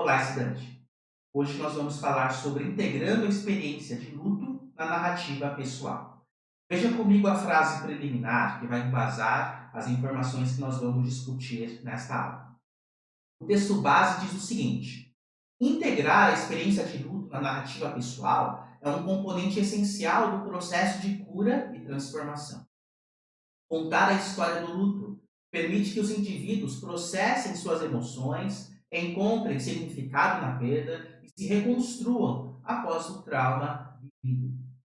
Olá, estudante! Hoje nós vamos falar sobre integrando a experiência de luto na narrativa pessoal. Veja comigo a frase preliminar que vai embasar as informações que nós vamos discutir nesta aula. O texto base diz o seguinte: integrar a experiência de luto na narrativa pessoal é um componente essencial do processo de cura e transformação. Contar a história do luto permite que os indivíduos processem suas emoções, encontrem significado na perda e se reconstruam após o trauma vivido.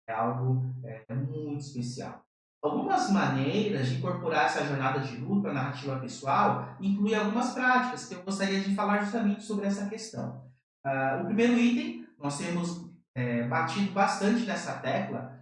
É algo muito especial. Algumas maneiras de incorporar essa jornada de luto à narrativa pessoal incluem algumas práticas que eu gostaria de falar justamente sobre essa questão. O primeiro item, nós temos batido bastante nessa tecla,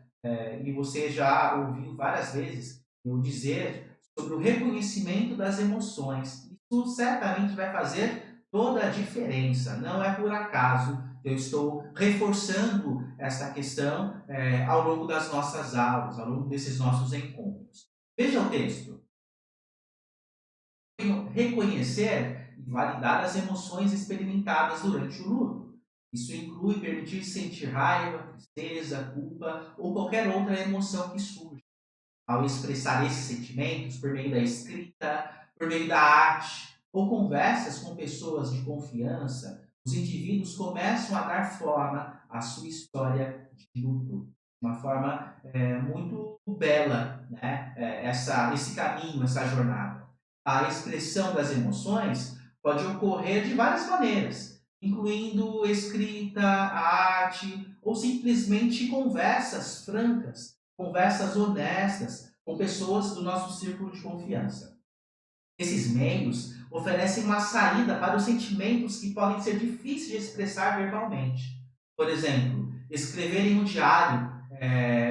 e você já ouviu várias vezes eu dizer sobre o reconhecimento das emoções. Isso certamente vai fazer toda a diferença. Não é por acaso que eu estou reforçando essa questão ao longo das nossas aulas, ao longo desses nossos encontros. Veja o texto. Reconhecer e validar as emoções experimentadas durante o luto. Isso inclui permitir sentir raiva, tristeza, culpa ou qualquer outra emoção que surja. Ao expressar esses sentimentos por meio da escrita, por meio da arte ou conversas com pessoas de confiança, os indivíduos começam a dar forma à sua história de luto. De uma forma muito bela, né? Esse caminho, essa jornada. A expressão das emoções pode ocorrer de várias maneiras, incluindo escrita, arte ou simplesmente conversas francas, conversas honestas com pessoas do nosso círculo de confiança. Esses meios oferecem uma saída para os sentimentos que podem ser difíceis de expressar verbalmente. Por exemplo, escrever em um diário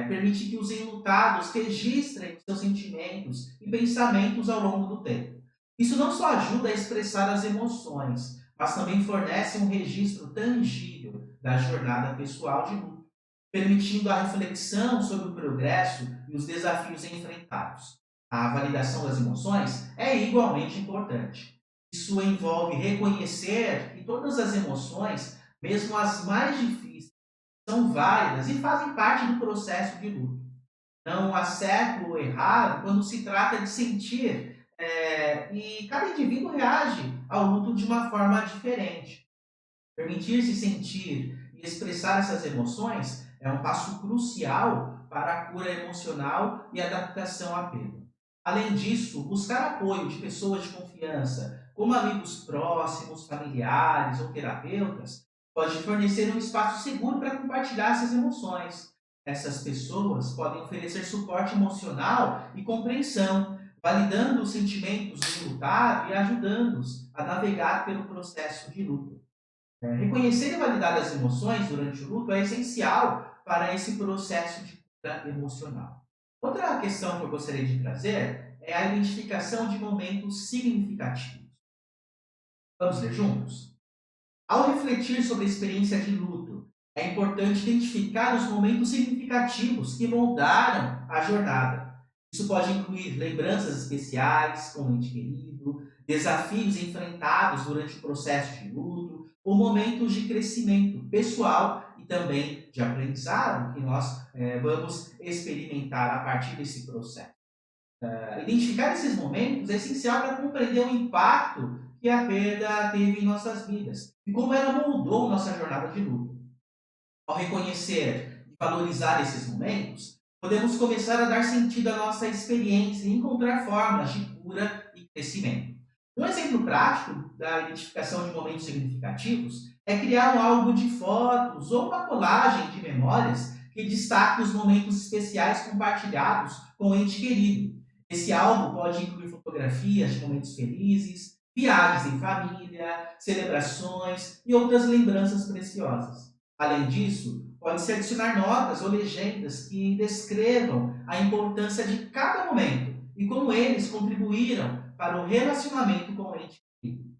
permite que os enlutados registrem os seus sentimentos e pensamentos ao longo do tempo. Isso não só ajuda a expressar as emoções, mas também fornece um registro tangível da jornada pessoal de luto, permitindo a reflexão sobre o progresso e os desafios enfrentados. A validação das emoções é igualmente importante. Isso envolve reconhecer que todas as emoções, mesmo as mais difíceis, são válidas e fazem parte do processo de luto. Não há certo ou errado quando se trata de sentir, e cada indivíduo reage ao luto de uma forma diferente. Permitir-se sentir e expressar essas emoções é um passo crucial para a cura emocional e adaptação à perda. Além disso, buscar apoio de pessoas de confiança, como amigos próximos, familiares ou terapeutas, pode fornecer um espaço seguro para compartilhar essas emoções. Essas pessoas podem oferecer suporte emocional e compreensão, validando os sentimentos do enlutado e ajudando-os a navegar pelo processo de luto. Reconhecer e validar as emoções durante o luto é essencial para esse processo de cura emocional. Outra questão que eu gostaria de trazer é a identificação de momentos significativos. Vamos ler juntos? Ao refletir sobre a experiência de luto, é importante identificar os momentos significativos que moldaram a jornada. Isso pode incluir lembranças especiais com o ente querido, desafios enfrentados durante o processo de luto, ou momentos de crescimento pessoal e também de aprendizado que nós vamos experimentar a partir desse processo. Identificar esses momentos é essencial para compreender o impacto que a perda teve em nossas vidas e como ela moldou nossa jornada de luto. Ao reconhecer e valorizar esses momentos, podemos começar a dar sentido à nossa experiência e encontrar formas de cura e crescimento. Um exemplo prático da identificação de momentos significativos é criar um álbum de fotos ou uma colagem de memórias que destaque os momentos especiais compartilhados com o ente querido. Esse álbum pode incluir fotografias de momentos felizes, viagens em família, celebrações e outras lembranças preciosas. Além disso, pode-se adicionar notas ou legendas que descrevam a importância de cada momento e como eles contribuíram para o relacionamento com o ente querido.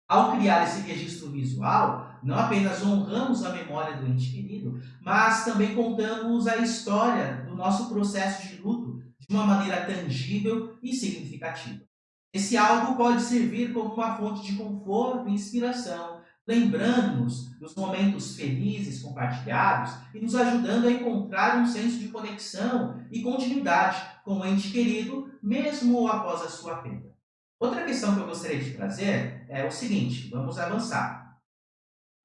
Ao criar esse registro visual, não apenas honramos a memória do ente querido, mas também contamos a história do nosso processo de luto de uma maneira tangível e significativa. Esse algo pode servir como uma fonte de conforto e inspiração, lembrando-nos dos momentos felizes compartilhados e nos ajudando a encontrar um senso de conexão e continuidade com o ente querido, mesmo após a sua perda. Outra questão que eu gostaria de trazer é o seguinte: vamos avançar.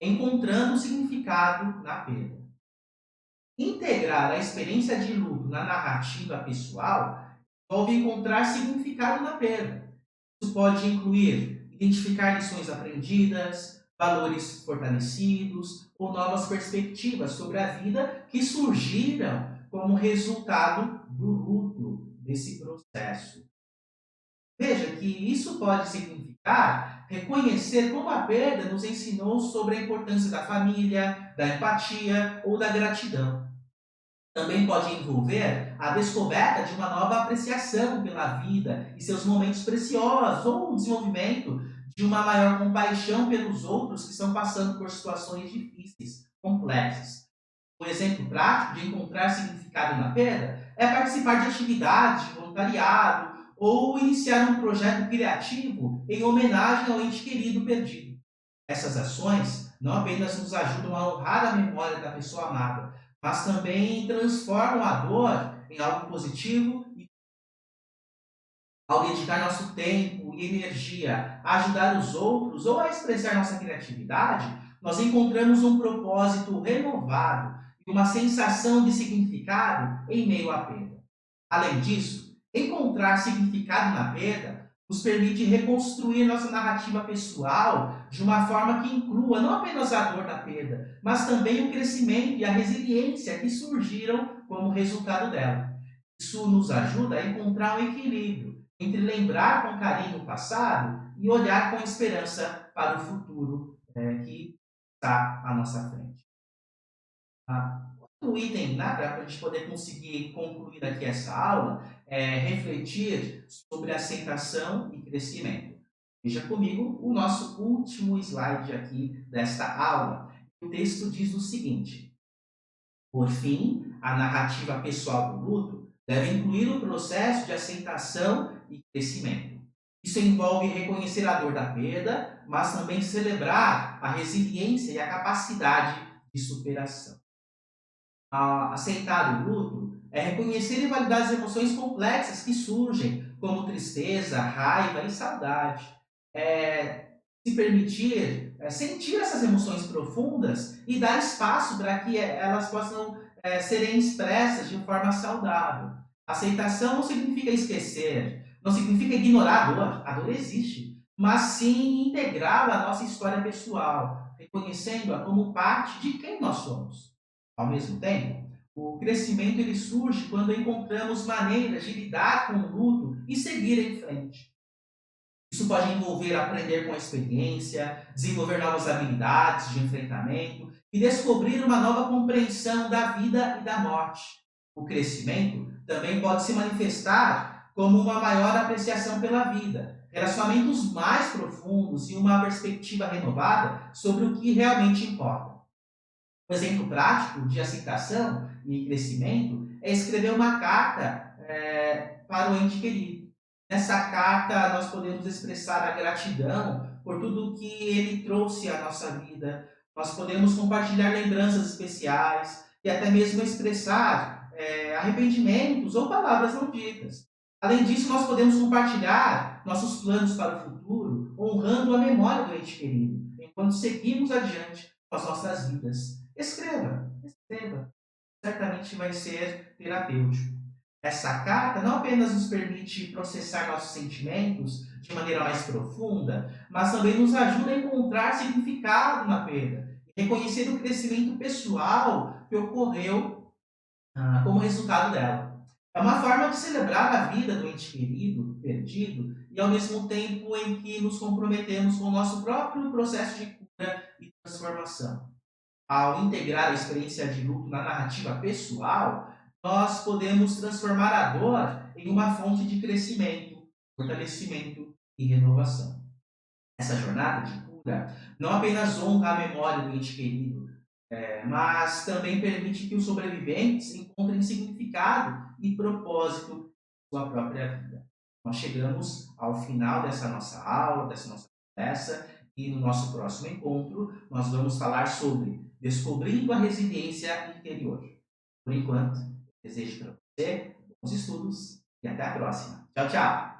Encontrando significado na perda. Integrar a experiência de luto na narrativa pessoal envolve encontrar significado na perda. Isso pode incluir identificar lições aprendidas, valores fortalecidos ou novas perspectivas sobre a vida que surgiram como resultado do luto desse processo. Veja que isso pode significar reconhecer como a perda nos ensinou sobre a importância da família, da empatia ou da gratidão. Também pode envolver a descoberta de uma nova apreciação pela vida e seus momentos preciosos, ou o desenvolvimento de uma maior compaixão pelos outros que estão passando por situações difíceis, complexas. Um exemplo prático de encontrar significado na perda é participar de atividades de voluntariado ou iniciar um projeto criativo em homenagem ao ente querido perdido. Essas ações não apenas nos ajudam a honrar a memória da pessoa amada, mas também transformam a dor em algo positivo e, ao dedicar nosso tempo e energia a ajudar os outros ou a expressar nossa criatividade, nós encontramos um propósito renovado e uma sensação de significado em meio à perda. Além disso, encontrar significado na perda nos permite reconstruir nossa narrativa pessoal de uma forma que inclua não apenas a dor da perda, mas também o crescimento e a resiliência que surgiram como resultado dela. Isso nos ajuda a encontrar um equilíbrio entre lembrar com carinho o passado e olhar com esperança para o futuro que está à nossa frente. Ah, outro item, né, para a gente poder conseguir concluir aqui essa aula, é refletir sobre aceitação e crescimento. Veja comigo o nosso último slide aqui desta aula. O texto diz o seguinte: por fim, a narrativa pessoal do luto deve incluir o processo de aceitação e crescimento. Isso envolve reconhecer a dor da perda, mas também celebrar a resiliência e a capacidade de superação. Aceitar o luto é reconhecer e validar as emoções complexas que surgem, como tristeza, raiva e saudade. É se permitir sentir essas emoções profundas e dar espaço para que elas possam serem expressas de forma saudável. Aceitação não significa esquecer, não significa ignorar a dor existe, mas sim integrá-la à nossa história pessoal, reconhecendo-a como parte de quem nós somos. Ao mesmo tempo, o crescimento ele surge quando encontramos maneiras de lidar com o luto e seguir em frente. Isso pode envolver aprender com a experiência, desenvolver novas habilidades de enfrentamento e descobrir uma nova compreensão da vida e da morte. O crescimento também pode se manifestar como uma maior apreciação pela vida, relacionamentos mais profundos e uma perspectiva renovada sobre o que realmente importa. Um exemplo prático de aceitação e crescimento é escrever uma carta para o ente querido. Nessa carta, nós podemos expressar a gratidão por tudo que ele trouxe à nossa vida. Nós podemos compartilhar lembranças especiais e até mesmo expressar arrependimentos ou palavras não ditas. Além disso, nós podemos compartilhar nossos planos para o futuro, honrando a memória do ente querido, enquanto seguimos adiante com as nossas vidas. Escreva, escreva. Certamente vai ser terapêutico. Essa carta não apenas nos permite processar nossos sentimentos de maneira mais profunda, mas também nos ajuda a encontrar significado na perda e reconhecer o crescimento pessoal que ocorreu como resultado dela. É uma forma de celebrar a vida do ente querido, perdido, e ao mesmo tempo em que nos comprometemos com o nosso próprio processo de cura e transformação. Ao integrar a experiência de luto na narrativa pessoal, nós podemos transformar a dor em uma fonte de crescimento, fortalecimento e renovação. Essa jornada de cura não apenas honra a memória do ente querido, mas também permite que os sobreviventes encontrem significado e propósito em sua própria vida. Nós chegamos ao final dessa nossa aula, dessa nossa conversa, E no nosso próximo encontro, nós vamos falar sobre descobrindo a resiliência interior. Por enquanto, desejo para você bons estudos e até a próxima. Tchau, tchau!